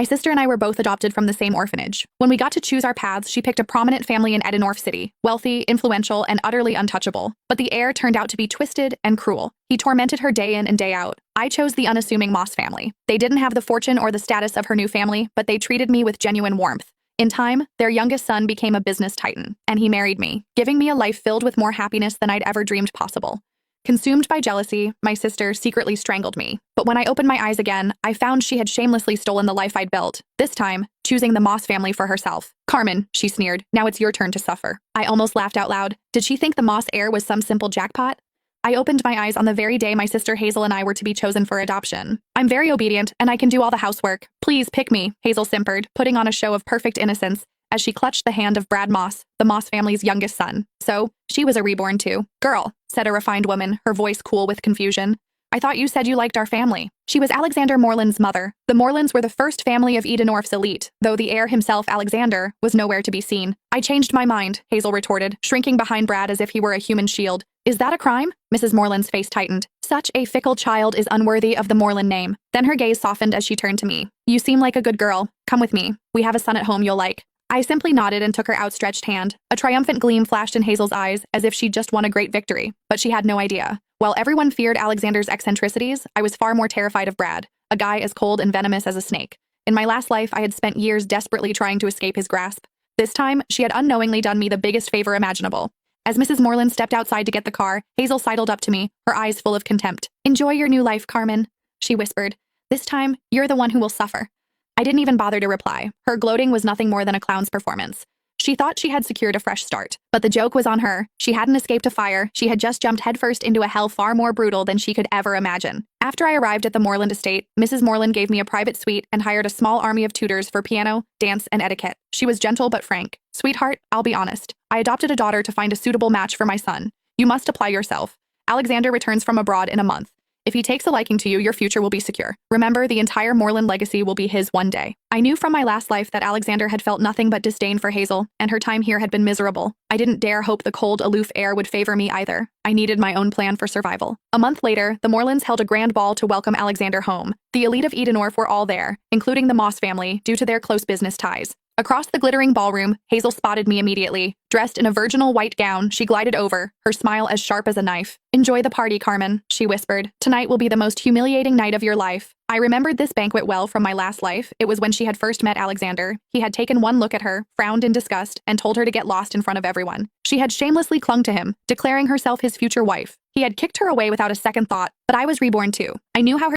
My sister and I were both adopted from the same orphanage. When we got to choose our paths, she picked a prominent family in Edenorf City, wealthy, influential, and utterly untouchable. But the heir turned out to be twisted and cruel. He tormented her day in and day out. I chose the unassuming Moss family. They didn't have the fortune or the status of her new family, but they treated me with genuine warmth. In time, their youngest son became a business titan, and he married me, giving me a life filled with more happiness than I'd ever dreamed possible. Consumed by jealousy, my sister secretly strangled me. But when I opened my eyes again, I found she had shamelessly stolen the life I'd built, this time, choosing the Moss family for herself. "Carmen," she sneered, "now it's your turn to suffer." I almost laughed out loud. Did she think the Moss heir was some simple jackpot? I opened my eyes on the very day my sister Hazel and I were to be chosen for adoption. "I'm very obedient, and I can do all the housework. Please pick me," Hazel simpered, putting on a show of perfect innocence as she clutched the hand of Brad Moss, the Moss family's youngest son. So, she was a reborn too. "Girl," said a refined woman, her voice cool with confusion. "I thought you said you liked our family." She was Alexander Moreland's mother. The Morelands were the first family of Edenorf's elite, though the heir himself, Alexander, was nowhere to be seen. "I changed my mind," Hazel retorted, shrinking behind Brad as if he were a human shield. "Is that a crime?" Mrs. Moreland's face tightened. "Such a fickle child is unworthy of the Moreland name." Then her gaze softened as she turned to me. "You seem like a good girl. Come with me. We have a son at home you'll like." I simply nodded and took her outstretched hand. A triumphant gleam flashed in Hazel's eyes, as if she'd just won a great victory, but she had no idea. While everyone feared Alexander's eccentricities, I was far more terrified of Brad, a guy as cold and venomous as a snake. In my last life, I had spent years desperately trying to escape his grasp. This time, she had unknowingly done me the biggest favor imaginable. As Mrs. Moreland stepped outside to get the car, Hazel sidled up to me, her eyes full of contempt. "Enjoy your new life, Carmen," she whispered. "This time, you're the one who will suffer." I didn't even bother to reply. Her gloating was nothing more than a clown's performance. She thought she had secured a fresh start, but the joke was on her. She hadn't escaped a fire. She had just jumped headfirst into a hell far more brutal than she could ever imagine. After I arrived at the Moreland estate, Mrs. Moreland gave me a private suite and hired a small army of tutors for piano, dance, and etiquette. She was gentle but frank. "Sweetheart, I'll be honest. I adopted a daughter to find a suitable match for my son. You must apply yourself. Alexander returns from abroad in a month. If he takes a liking to you, your future will be secure. Remember, the entire Moreland legacy will be his one day." I knew from my last life that Alexander had felt nothing but disdain for Hazel, and her time here had been miserable. I didn't dare hope the cold, aloof heir would favor me either. I needed my own plan for survival. A month later, the Morelands held a grand ball to welcome Alexander home. The elite of Edenorf were all there, including the Moss family, due to their close business ties. Across the glittering ballroom, Hazel spotted me immediately. Dressed in a virginal white gown, she glided over, her smile as sharp as a knife. "Enjoy the party, Carmen," she whispered. "Tonight will be the most humiliating night of your life." I remembered this banquet well from my last life. It was when she had first met Alexander. He had taken one look at her, frowned in disgust, and told her to get lost in front of everyone. She had shamelessly clung to him, declaring herself his future wife. He had kicked her away without a second thought, but I was reborn too. I knew how her